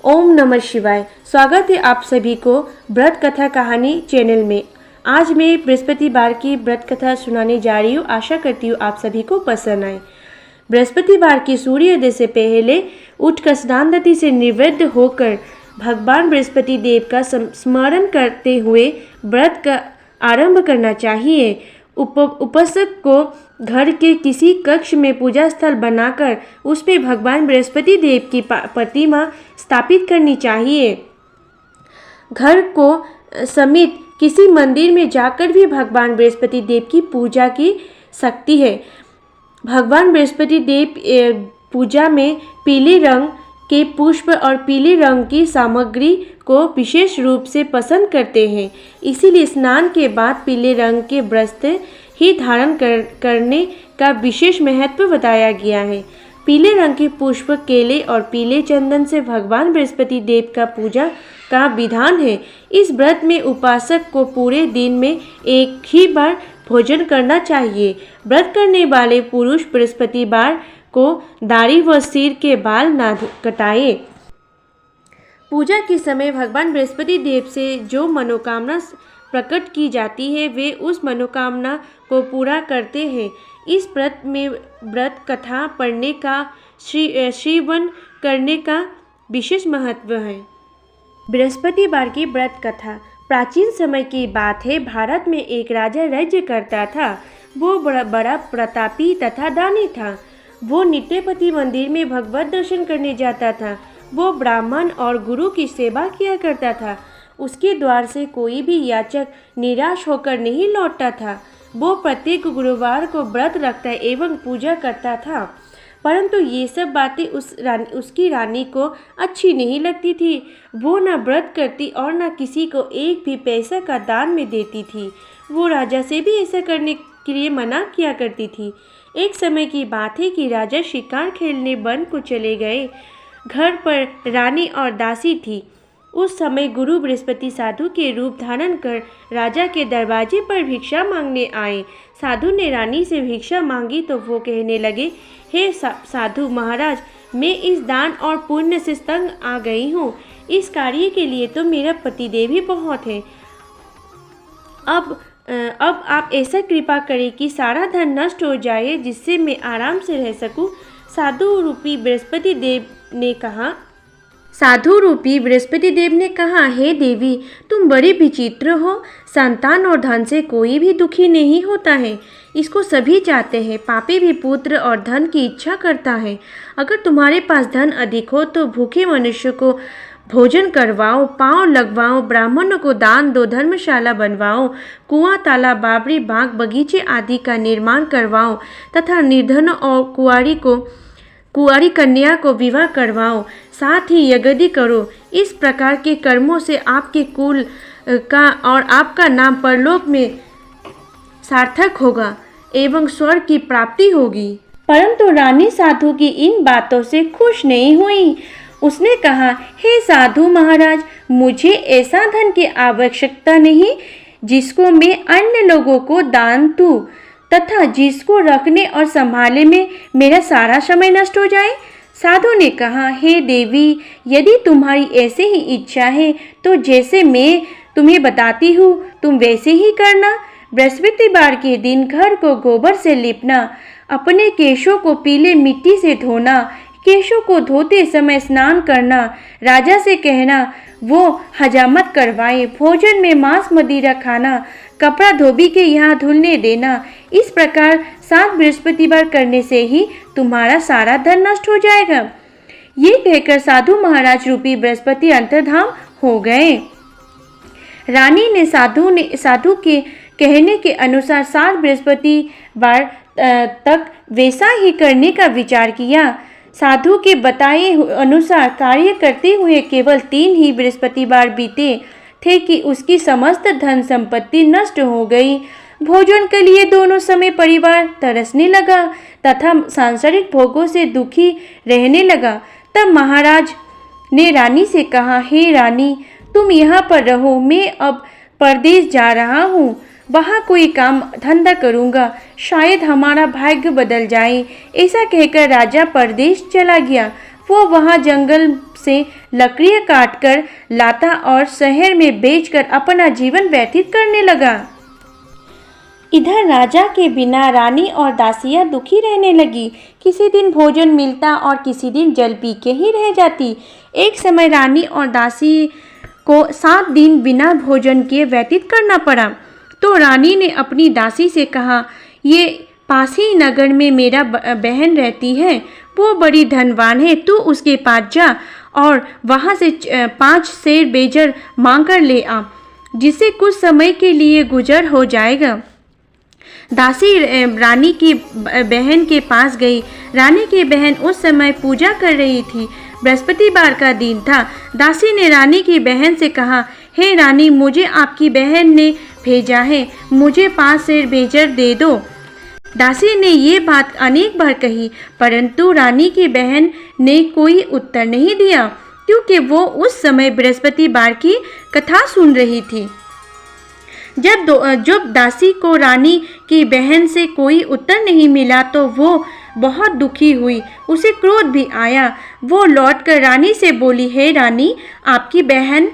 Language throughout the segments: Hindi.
ओम नमः शिवाय। स्वागत है आप सभी को व्रत कथा कहानी चैनल में। आज मैं बृहस्पतिवार की व्रत कथा सुनाने जा रही हूँ। आशा करती हूँ आप सभी को पसंद आए। बृहस्पतिवार की सूर्योदय से पहले उठकर स्नान नदी से निवृत्त होकर भगवान बृहस्पति देव का स्मरण करते हुए व्रत का आरंभ करना चाहिए। उपासक को घर के किसी कक्ष में पूजा स्थल बनाकर उसमें भगवान बृहस्पति देव की प्रतिमा स्थापित करनी चाहिए। घर को समेत किसी मंदिर में जाकर भी भगवान बृहस्पति देव की पूजा की सकती है। भगवान बृहस्पति देव पूजा में पीले रंग के पुष्प और पीले रंग की सामग्री को विशेष रूप से पसंद करते हैं। इसीलिए स्नान के बाद पीले रंग के वस्त्र ही धारण करने का विशेष महत्व बताया गया है। पीले रंग के पुष्प, केले और पीले चंदन से भगवान बृहस्पति देव का पूजा का विधान है। इस व्रत में उपासक को पूरे दिन में एक ही बार भोजन करना चाहिए। व्रत करने वाले पुरुष बृहस्पतिवार को दाढ़ी व सिर के बाल ना कटाए। पूजा के समय भगवान बृहस्पति देव से जो मनोकामना प्रकट की जाती है वे उस मनोकामना को पूरा करते हैं। इस व्रत में व्रत कथा पढ़ने का श्रवण करने का विशेष महत्व है। बृहस्पतिवार की व्रत कथा प्राचीन समय की बात है। भारत में एक राजा राज्य करता था। वो बड़ा प्रतापी तथा दानी था। वो नित्यपति मंदिर में भगवत दर्शन करने जाता था। वो ब्राह्मण और गुरु की सेवा किया करता था। उसके द्वार से कोई भी याचक निराश होकर नहीं लौटता था। वो प्रत्येक गुरुवार को व्रत रखता एवं पूजा करता था। परंतु ये सब बातें उसकी रानी को अच्छी नहीं लगती थी। वो न व्रत करती और न किसी को एक भी पैसा का दान में देती थी। वो राजा से भी ऐसा करने के लिए मना किया करती थी। एक समय की बात है कि राजा शिकार खेलने वन को चले गए। घर पर रानी और दासी थी। उस समय गुरु बृहस्पति साधु के रूप धारण कर राजा के दरवाजे पर भिक्षा मांगने आए। साधु ने रानी से भिक्षा मांगी तो वो कहने लगे, हे साधु महाराज, मैं इस दान और पुण्य से तंग आ गई हूँ। इस कार्य के लिए तो मेरा पतिदेव ही बहुत है। अब आप ऐसा कृपा करें कि सारा धन नष्ट हो जाए जिससे मैं आराम से रह सकूं। साधु रूपी बृहस्पति देव ने कहा, हे देवी, तुम बड़ी विचित्र हो। संतान और धन से कोई भी दुखी नहीं होता है। इसको सभी चाहते हैं। पापी भी पुत्र और धन की इच्छा करता है। अगर तुम्हारे पास धन अधिक हो तो भूखे मनुष्य को भोजन करवाओ, पांव लगवाओ, ब्राह्मणों को दान दो, धर्मशाला बनवाओ, कुआं, तालाब, बावड़ी, बाग, बगीचे आदि का निर्माण करवाओ तथा निर्धन और कुंवारी कन्या को विवाह करवाओ। साथ ही यज्ञ करो। इस प्रकार के कर्मों से आपके कुल का और आपका नाम परलोक में सार्थक होगा एवं स्वर्ग की प्राप्ति होगी। परंतु रानी साधु की इन बातों से खुश नहीं हुई। उसने कहा, हे साधु महाराज, मुझे ऐसा धन की आवश्यकता नहीं जिसको मैं अन्य लोगों को दान दूं तथा जिसको रखने और संभालने में मेरा सारा समय नष्ट हो जाए। साधु ने कहा, हे देवी, यदि तुम्हारी ऐसे ही इच्छा है तो जैसे मैं तुम्हें बताती हूँ तुम वैसे ही करना। बृहस्पतिवार के दिन घर को गोबर से लिपना, अपने केशों को पीले मिट्टी से धोना, केशों को धोते समय स्नान करना, राजा से कहना वो हजामत करवाए, भोजन में मांस मदिरा खाना, कपड़ा धोबी के यहाँ धुलने देना। इस प्रकार 7 बृहस्पतिवार करने से ही तुम्हारा सारा धन नष्ट हो जाएगा। ये कहकर साधु महाराज रूपी बृहस्पति अंतर्धान हो गए। रानी ने साधु के कहने के अनुसार 7 बृहस्पतिवार तक वैसा ही करने का विचार किया। साधु के बताए अनुसार कार्य करते हुए केवल 3 ही बृहस्पतिवार बीते थे कि उसकी समस्त धन संपत्ति नष्ट हो गई। भोजन के लिए दोनों समय परिवार तरसने लगा तथा सांसारिक भोगों से दुखी रहने लगा। तब महाराज ने रानी से कहा, हे रानी, तुम यहाँ पर रहो, मैं अब परदेश जा रहा हूँ। वहाँ कोई काम धंधा करूँगा, शायद हमारा भाग्य बदल जाए। ऐसा कहकर राजा परदेश चला गया। वो वहाँ जंगल से लकड़ियाँ काटकर लाता और शहर में बेचकर अपना जीवन व्यतीत करने लगा। इधर राजा के बिना रानी और दासियां दुखी रहने लगी। किसी दिन भोजन मिलता और किसी दिन जल पी के ही रह जाती। एक समय रानी और दासी को 7 दिन बिना भोजन के व्यतीत करना पड़ा। तो रानी ने अपनी दासी से कहा, ये पास ही नगर में मेरा बहन रहती है, वो बड़ी धनवान है, तू उसके पास जा और वहाँ से 5 सेर बेजर मांग कर ले आ, जिससे कुछ समय के लिए गुजर हो जाएगा। दासी रानी की बहन के पास गई। रानी की बहन उस समय पूजा कर रही थी। बृहस्पतिवार का दिन था। दासी ने रानी की बहन से कहा, हे रानी, मुझे आपकी बहन ने भेजा है, मुझे 5 सेर बेजर दे दो। दासी ने ये बात अनेक बार कही, परंतु रानी की बहन ने कोई उत्तर नहीं दिया, क्योंकि वो उस समय बृहस्पतिवार की कथा सुन रही थी। जब दासी को रानी की बहन से कोई उत्तर नहीं मिला तो वो बहुत दुखी हुई। उसे क्रोध भी आया। वो लौटकर रानी से बोली, हे रानी, आपकी बहन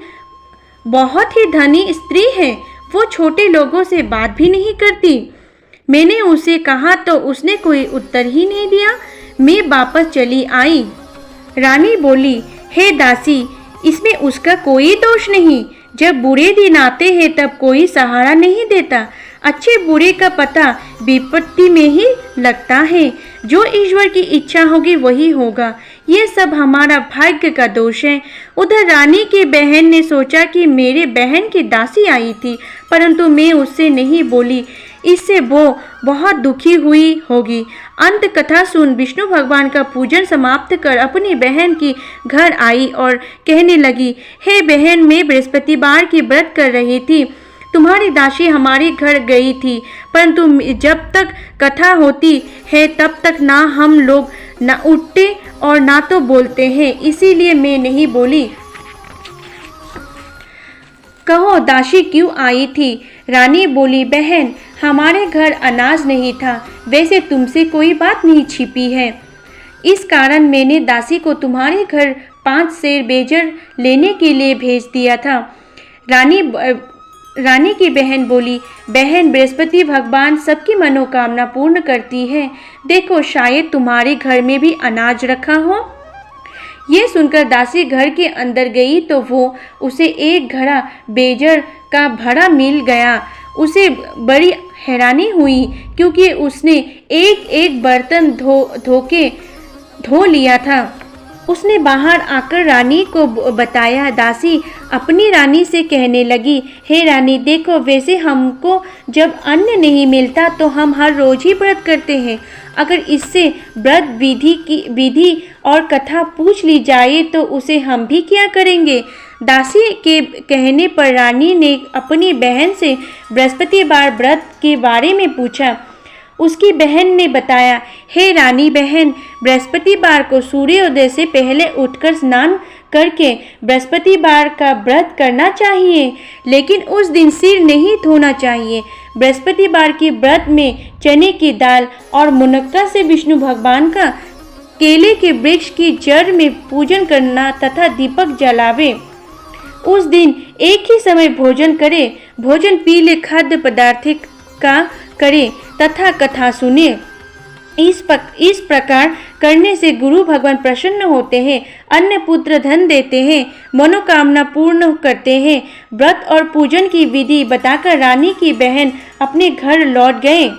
बहुत ही धनी स्त्री है, वो छोटे लोगों से बात भी नहीं करती। मैंने उसे कहा तो उसने कोई उत्तर ही नहीं दिया। मैं वापस चली आई। रानी बोली, हे दासी, इसमें उसका कोई दोष नहीं। जब बुरे दिन आते हैं तब कोई सहारा नहीं देता। अच्छे बुरे का पता विपत्ति में ही लगता है। जो ईश्वर की इच्छा होगी वही होगा। ये सब हमारा भाग्य का दोष है। उधर रानी की बहन ने सोचा कि मेरे बहन की दासी आई थी, परंतु मैं उससे नहीं बोली, इससे वो बहुत दुखी हुई होगी। अंत कथा सुन विष्णु भगवान का पूजन समाप्त कर अपनी बहन की घर आई और कहने लगी, हे बहन, मैं बृहस्पतिवार की व्रत कर रही थी। तुम्हारी दासी हमारे घर गई थी, परंतु जब तक कथा होती है तब तक ना हम लोग ना उठते और ना तो बोलते हैं, इसीलिए मैं नहीं बोली। कहो दासी क्यों आई थी? रानी बोली, बहन, हमारे घर अनाज नहीं था, वैसे तुमसे कोई बात नहीं छिपी है। इस कारण मैंने दासी को तुम्हारे घर 5 सेर बेजर लेने के लिए भेज दिया था। रानी की बहन बोली, बहन, बृहस्पति भगवान सबकी मनोकामना पूर्ण करती है। देखो, शायद तुम्हारे घर में भी अनाज रखा हो। ये सुनकर दासी घर के अंदर गई तो उसे एक घड़ा बेजर का भरा मिल गया। उसे बड़ी हैरानी हुई, क्योंकि उसने एक एक बर्तन धो लिया था। उसने बाहर आकर रानी को बताया। दासी अपनी रानी से कहने लगी, हे रानी, देखो, वैसे हमको जब अन्न नहीं मिलता तो हम हर रोज ही व्रत करते हैं। अगर इससे व्रत विधि और कथा पूछ ली जाए तो उसे हम भी क्या करेंगे। दासी के कहने पर रानी ने अपनी बहन से बृहस्पतिवार व्रत के बारे में पूछा। उसकी बहन ने बताया, हे रानी बहन, बृहस्पतिवार को सूर्योदय से पहले उठकर स्नान करके बृहस्पतिवार का व्रत करना चाहिए, लेकिन उस दिन सिर नहीं धोना चाहिए। बृहस्पतिवार के व्रत में चने की दाल और मुनक्का से विष्णु भगवान का केले के वृक्ष की जड़ में पूजन करना तथा दीपक जलावे। उस दिन एक ही समय भोजन करे। भोजन पीले खाद्य पदार्थ का करे तथा कथा सुने। इस प्रकार करने से गुरु भगवान प्रसन्न होते हैं, अन्न पुत्र धन देते हैं, मनोकामना पूर्ण करते हैं। व्रत और पूजन की विधि बताकर रानी की बहन अपने घर लौट गए।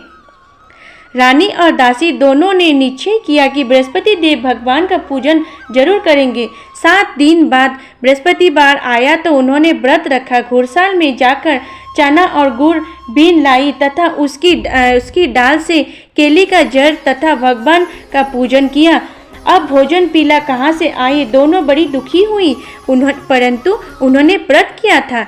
रानी और दासी दोनों ने निश्चय किया कि बृहस्पति देव भगवान का पूजन जरूर करेंगे। 7 दिन बाद बृहस्पतिवार आया तो उन्होंने व्रत रखा। घुड़साल में जाकर चना और गुड़ बीन लाई तथा उसकी डाल से केले का जड़ तथा भगवान का पूजन किया। अब भोजन पीला कहाँ से आए? दोनों बड़ी दुखी हुई, परंतु उन्होंने व्रत किया था,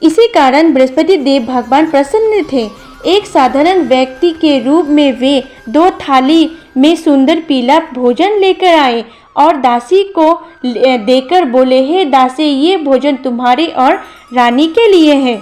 इसी कारण बृहस्पति देव भगवान प्रसन्न थे। एक साधारण व्यक्ति के रूप में वे 2 थाली में सुंदर पीला भोजन लेकर आए और दासी को देकर बोले, हे दासी, ये भोजन तुम्हारे और रानी के लिए है,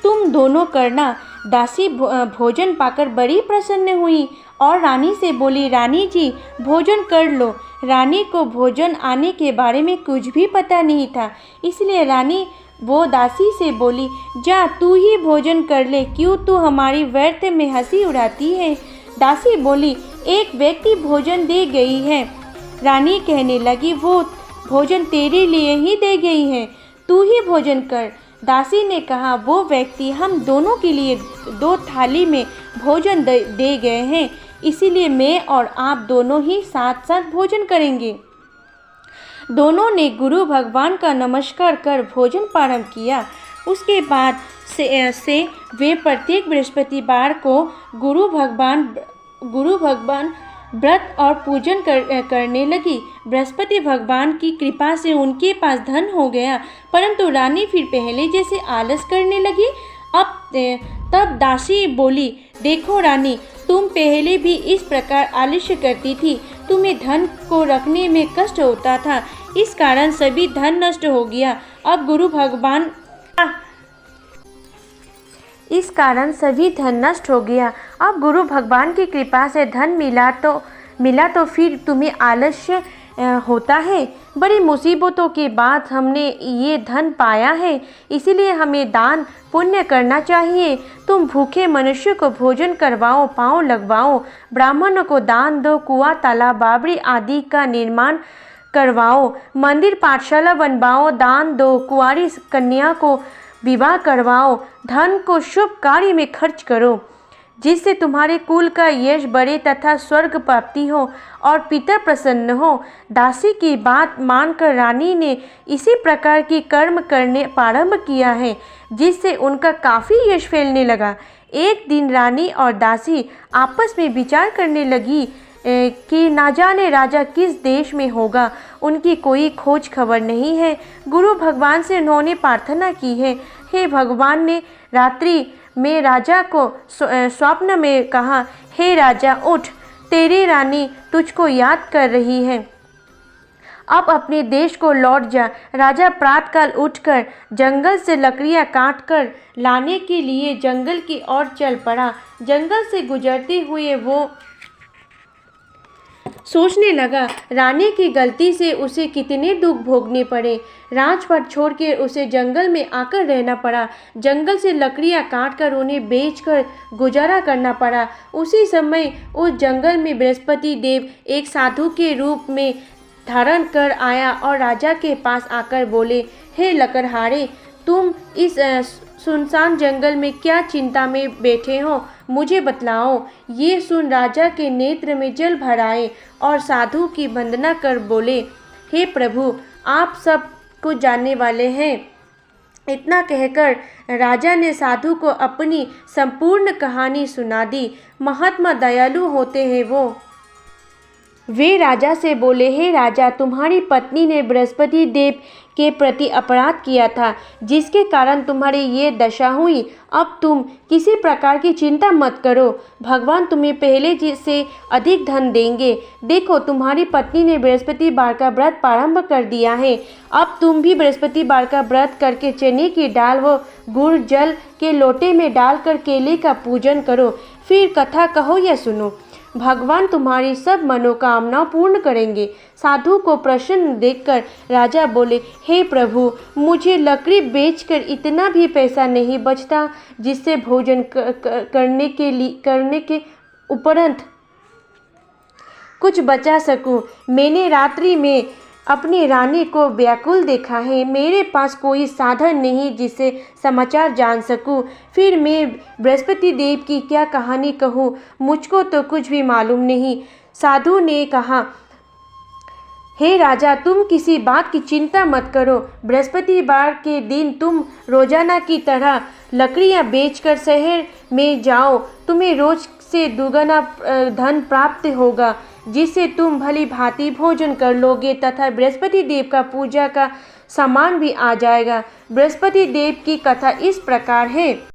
तुम दोनों करना। दासी भोजन पाकर बड़ी प्रसन्न हुई और रानी से बोली, रानी जी भोजन कर लो। रानी को भोजन आने के बारे में कुछ भी पता नहीं था, इसलिए रानी वो दासी से बोली, जा तू ही भोजन कर ले, क्यों तू हमारी व्यर्थ में हंसी उड़ाती है। दासी बोली, एक व्यक्ति भोजन दे गई है। रानी कहने लगी, वो भोजन तेरे लिए ही दे गई है, तू ही भोजन कर। दासी ने कहा, वो व्यक्ति हम दोनों के लिए 2 थाली में भोजन दे गए हैं, इसीलिए मैं और आप दोनों ही साथ साथ भोजन करेंगे। दोनों ने गुरु भगवान का नमस्कार कर भोजन प्रारंभ किया। उसके बाद से वे प्रत्येक बृहस्पतिवार को गुरु भगवान व्रत और पूजन करने लगी। बृहस्पति भगवान की कृपा से उनके पास धन हो गया, परंतु रानी फिर पहले जैसे आलस करने लगी। तब दासी बोली, देखो रानी, तुम पहले भी इस प्रकार आलस्य करती थी, तुम्हें धन को रखने में कष्ट होता था, इस कारण सभी धन नष्ट हो गया। अब गुरु भगवान की कृपा से धन मिला तो फिर तुम्हें आलस्य होता है। बड़ी मुसीबतों के बाद हमने ये धन पाया है, इसीलिए हमें दान पुण्य करना चाहिए। तुम भूखे मनुष्य को भोजन करवाओ, पाँव लगवाओ, ब्राह्मणों को दान दो, कुआं तालाब बावड़ी आदि का निर्माण करवाओ, मंदिर पाठशाला बनवाओ, दान दो, कुंवारी कन्या को विवाह करवाओ, धन को शुभ कार्य में खर्च करो, जिससे तुम्हारे कुल का यश बढ़े तथा स्वर्ग प्राप्ति हो और पिता प्रसन्न हो। दासी की बात मानकर रानी ने इसी प्रकार की कर्म करने प्रारंभ किया है, जिससे उनका काफ़ी यश फैलने लगा। एक दिन रानी और दासी आपस में विचार करने लगी कि ना जाने राजा किस देश में होगा, उनकी कोई खोज खबर नहीं है। गुरु भगवान से उन्होंने प्रार्थना की है, हे भगवान ने रात्रि में राजा को स्वप्न में कहा, हे राजा उठ, तेरी रानी तुझको याद कर रही है, अब अपने देश को लौट जा। राजा प्रातःकाल उठकर जंगल से लकड़ियां काटकर लाने के लिए जंगल की ओर चल पड़ा। जंगल से गुजरते हुए वो सोचने लगा, रानी की गलती से उसे कितने दुख भोगने पड़े। राजपाट छोड़कर उसे जंगल में आकर रहना पड़ा। जंगल से लकड़ियां काटकर उन्हें बेचकर गुजारा करना पड़ा। उसी समय उस जंगल में बृहस्पति देव एक साधु के रूप में धारण कर आया और राजा के पास आकर बोले, हे लकड़हारे, तुम इस सुनसान जंगल में क्या चिंता में बैठे हो, मुझे बतलाओ। ये सुन राजा के नेत्र में जल भर आए और साधु की वंदना कर बोले, हे प्रभु, आप सब कुछ जानने वाले हैं। इतना कहकर राजा ने साधु को अपनी संपूर्ण कहानी सुना दी। महात्मा दयालु होते हैं वो। वे राजा से बोले, हे राजा, तुम्हारी पत्नी ने बृहस्पति देव के प्रति अपराध किया था, जिसके कारण तुम्हारी ये दशा हुई। अब तुम किसी प्रकार की चिंता मत करो, भगवान तुम्हें पहले से अधिक धन देंगे। देखो, तुम्हारी पत्नी ने बृहस्पतिवार का व्रत प्रारंभ कर दिया है। अब तुम भी बृहस्पतिवार का व्रत करके चने की दाल व गुड़ जल के लोटे में डालकर केले का पूजन करो, फिर कथा कहो या सुनो। भगवान तुम्हारी सब मनोकामना पूर्ण करेंगे। साधु को प्रसन्न देखकर राजा बोले, हे प्रभु, मुझे लकड़ी बेचकर इतना भी पैसा नहीं बचता जिससे भोजन करने के उपरांत कुछ बचा सकूं। मैंने रात्रि में अपनी रानी को व्याकुल देखा है, मेरे पास कोई साधन नहीं जिससे समाचार जान सकूं। फिर मैं बृहस्पति देव की क्या कहानी कहूँ, मुझको तो कुछ भी मालूम नहीं। साधु ने कहा, हे राजा, तुम किसी बात की चिंता मत करो। बृहस्पतिवार के दिन तुम रोजाना की तरह लकड़ियां बेचकर शहर में जाओ, तुम्हें रोज से दुगना धन प्राप्त होगा, जिससे तुम भली भांति भोजन कर लोगे तथा बृहस्पति देव का पूजा का सामान भी आ जाएगा। बृहस्पति देव की कथा इस प्रकार है।